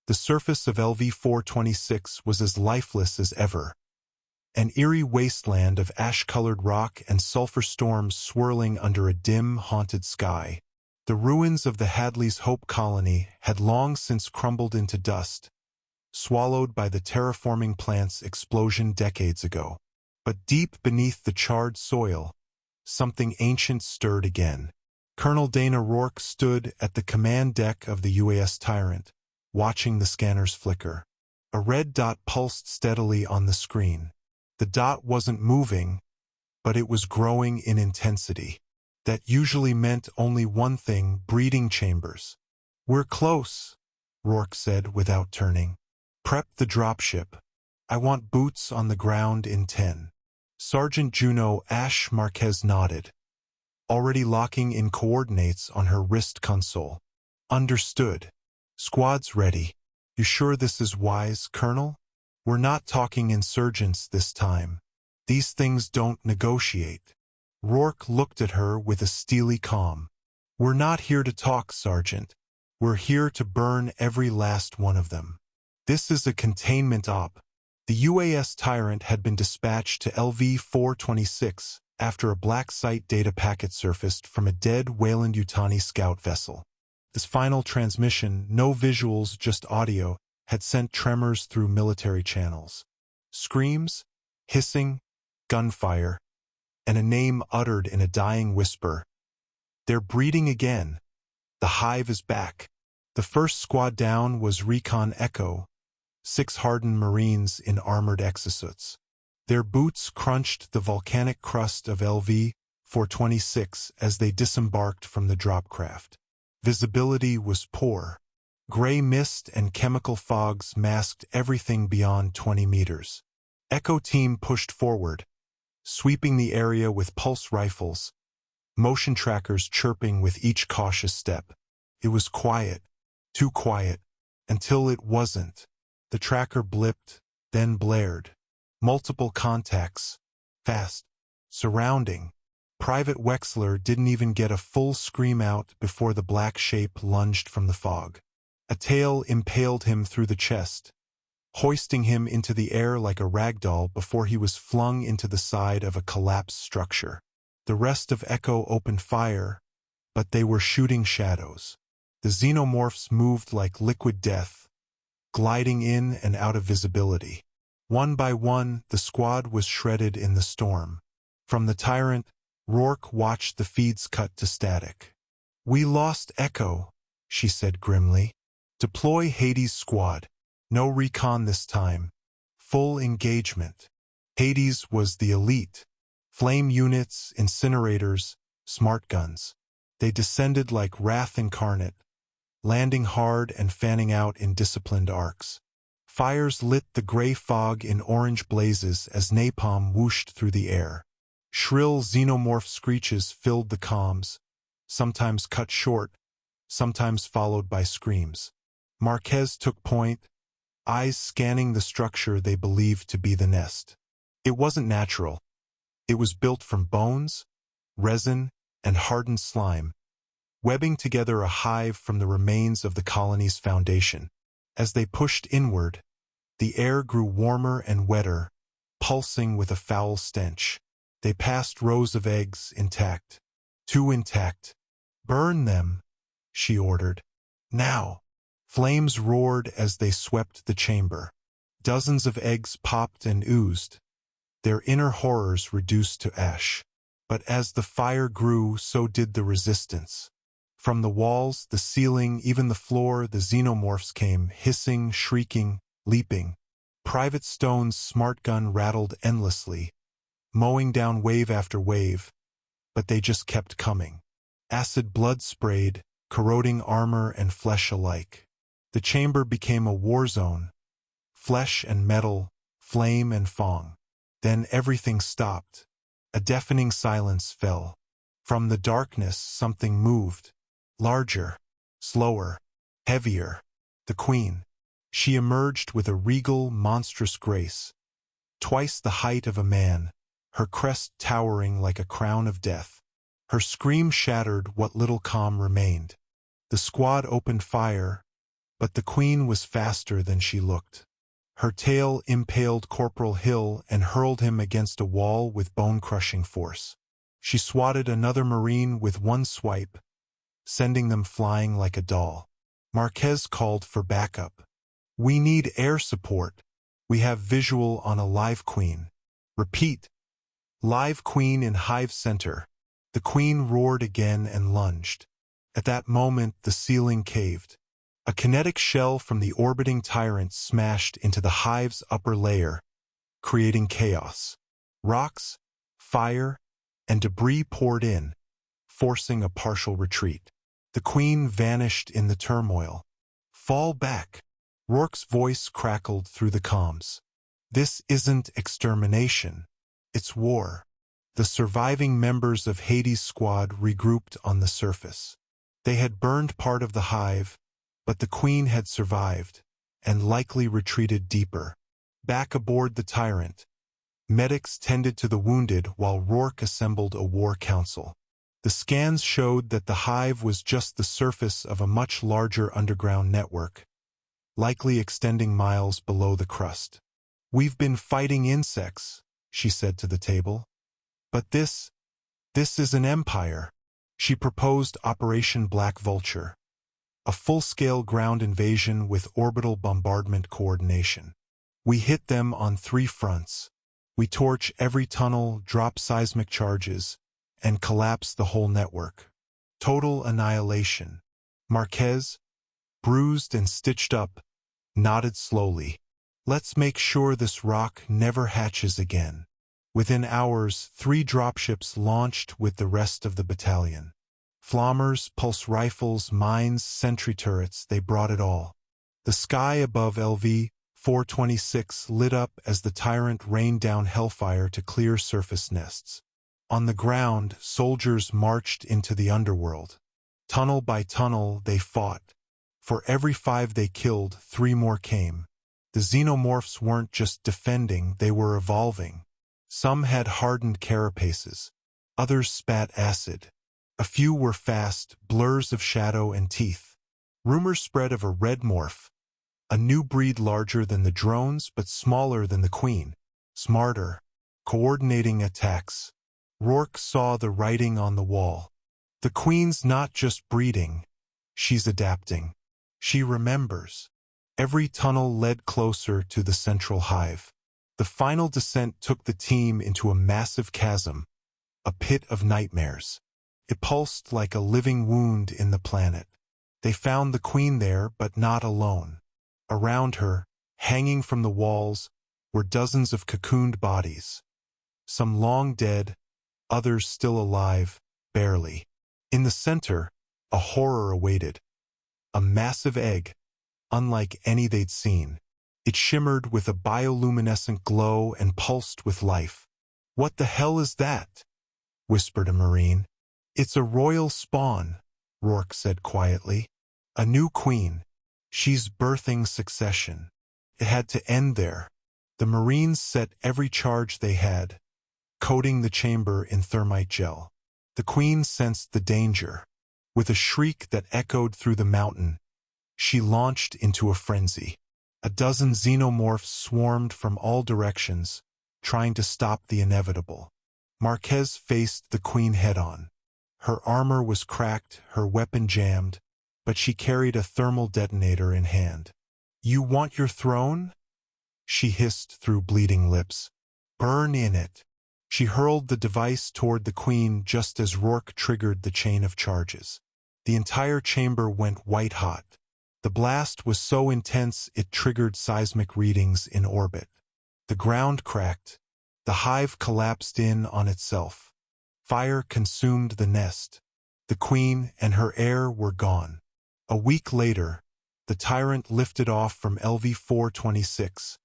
The surface of LV-426 was as lifeless as ever. An eerie wasteland of ash-colored rock and sulfur storms swirling under a dim, haunted sky. The ruins of the Hadley's Hope colony had long since crumbled into dust, swallowed by the terraforming plant's explosion decades ago. But deep beneath the charred soil, something ancient stirred again. Colonel Dana Rourke stood at the command deck of the UAS Tyrant, watching the scanners flicker. A red dot pulsed steadily on the screen. The dot wasn't moving, but it was growing in intensity. That usually meant only one thing: breeding chambers. "We're close," Rourke said without turning. "Prep the dropship. I want boots on the ground in 10. Sergeant Juno Ash Marquez nodded, already locking in coordinates on her wrist console. "Understood. Squad's ready. You sure this is wise, Colonel? We're not talking insurgents this time. These things don't negotiate." Rourke looked at her with a steely calm. "We're not here to talk, Sergeant. We're here to burn every last one of them. This is a containment op." The UAS Tyrant had been dispatched to LV-426 after a black site data packet surfaced from a dead Weyland-Yutani scout vessel. This final transmission, no visuals, just audio, had sent tremors through military channels. Screams, hissing, gunfire, and a name uttered in a dying whisper. "They're breeding again. The hive is back." The first squad down was Recon Echo, 6 hardened Marines in armored exosuits. Their boots crunched the volcanic crust of LV-426 as they disembarked from the dropcraft. Visibility was poor. Gray mist and chemical fogs masked everything beyond 20 meters. Echo Team pushed forward, sweeping the area with pulse rifles, motion trackers chirping with each cautious step. It was quiet, too quiet, until it wasn't. The tracker blipped, then blared. Multiple contacts. Fast. Surrounding. Private Wexler didn't even get a full scream out before the black shape lunged from the fog. A tail impaled him through the chest, hoisting him into the air like a ragdoll before he was flung into the side of a collapsed structure. The rest of Echo opened fire, but they were shooting shadows. The Xenomorphs moved like liquid death, gliding in and out of visibility. One by one, the squad was shredded in the storm. From the Tyrant, Rourke watched the feeds cut to static. "We lost Echo," she said grimly. "Deploy Hades' squad. No recon this time. Full engagement." Hades was the elite. Flame units, incinerators, smart guns. They descended like wrath incarnate, landing hard and fanning out in disciplined arcs. Fires lit the gray fog in orange blazes as napalm whooshed through the air. Shrill xenomorph screeches filled the comms, sometimes cut short, sometimes followed by screams. Marquez took point, eyes scanning the structure they believed to be the nest. It wasn't natural. It was built from bones, resin, and hardened slime, webbing together a hive from the remains of the colony's foundation. As they pushed inward, the air grew warmer and wetter, pulsing with a foul stench. They passed rows of eggs intact. 2 intact. "Burn them," she ordered. "Now." Flames roared as they swept the chamber. Dozens of eggs popped and oozed, their inner horrors reduced to ash. But as the fire grew, so did the resistance. From the walls, the ceiling, even the floor, the xenomorphs came, hissing, shrieking, leaping. Private Stone's smart gun rattled endlessly, mowing down wave after wave, but they just kept coming. Acid blood sprayed, corroding armor and flesh alike. The chamber became a war zone, flesh and metal, flame and fong. Then everything stopped. A deafening silence fell. From the darkness, something moved. Larger, slower, heavier. The Queen. She emerged with a regal, monstrous grace. Twice the height of a man, her crest towering like a crown of death. Her scream shattered what little calm remained. The squad opened fire, But the queen was faster than she looked. Her tail impaled Corporal Hill and hurled him against a wall with bone-crushing force. She swatted another Marine with one swipe, sending them flying like a doll. Marquez called for backup. "We need air support. We have visual on a live queen." "Repeat." "Live queen in hive center." The queen roared again and lunged. At that moment, the ceiling caved. A kinetic shell from the orbiting tyrant smashed into the hive's upper layer, creating chaos. Rocks, fire, and debris poured in, forcing a partial retreat. The queen vanished in the turmoil. "Fall back." Rourke's voice crackled through the comms. "This isn't extermination. It's war." The surviving members of Hades' squad regrouped on the surface. They had burned part of the hive, but the queen had survived, and likely retreated deeper. Back aboard the tyrant, medics tended to the wounded while Rourke assembled a war council. The scans showed that the hive was just the surface of a much larger underground network, likely extending miles below the crust. "We've been fighting insects," she said to the table. "But this is an empire." She proposed Operation Black Vulture, a full-scale ground invasion with orbital bombardment coordination. "We hit them on 3 fronts. We torch every tunnel, drop seismic charges, and collapse the whole network. Total annihilation." Marquez, bruised and stitched up, nodded slowly. "Let's make sure this rock never hatches again." Within hours, 3 dropships launched with the rest of the battalion. Flammers, pulse rifles, mines, sentry turrets, they brought it all. The sky above LV-426 lit up as the tyrant rained down hellfire to clear surface nests. On the ground, soldiers marched into the underworld. Tunnel by tunnel, they fought. For every 5 they killed, 3 more came. The Xenomorphs weren't just defending, they were evolving. Some had hardened carapaces. Others spat acid. A few were fast, blurs of shadow and teeth. Rumors spread of a red morph, a new breed larger than the drones but smaller than the queen, smarter, coordinating attacks. Rourke saw the writing on the wall. The queen's not just breeding, she's adapting. She remembers. Every tunnel led closer to the central hive. The final descent took the team into a massive chasm, a pit of nightmares. It pulsed like a living wound in the planet. They found the queen there, but not alone. Around her, hanging from the walls, were dozens of cocooned bodies. Some long dead, others still alive, barely. In the center, a horror awaited. A massive egg, unlike any they'd seen. It shimmered with a bioluminescent glow and pulsed with life. "What the hell is that?" whispered a Marine. "It's a royal spawn," Rourke said quietly. "A new queen. She's birthing succession. It had to end there." The Marines set every charge they had, coating the chamber in thermite gel. The queen sensed the danger. With a shriek that echoed through the mountain, she launched into a frenzy. A dozen xenomorphs swarmed from all directions, trying to stop the inevitable. Marquez faced the queen head-on. Her armor was cracked, her weapon jammed, but she carried a thermal detonator in hand. "You want your throne?" she hissed through bleeding lips. "Burn in it." She hurled the device toward the queen just as Rourke triggered the chain of charges. The entire chamber went white-hot. The blast was so intense it triggered seismic readings in orbit. The ground cracked. The hive collapsed in on itself. Fire consumed the nest. The queen and her heir were gone. A week later, the tyrant lifted off from LV-426,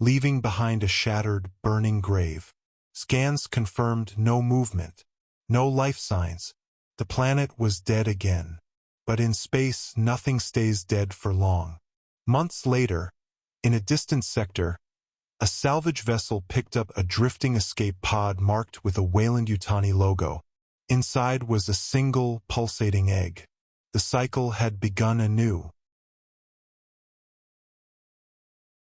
leaving behind a shattered, burning grave. Scans confirmed no movement, no life signs. The planet was dead again. But in space, nothing stays dead for long. Months later, in a distant sector, a salvage vessel picked up a drifting escape pod marked with a Weyland-Yutani logo. Inside was a single, pulsating egg. The cycle had begun anew.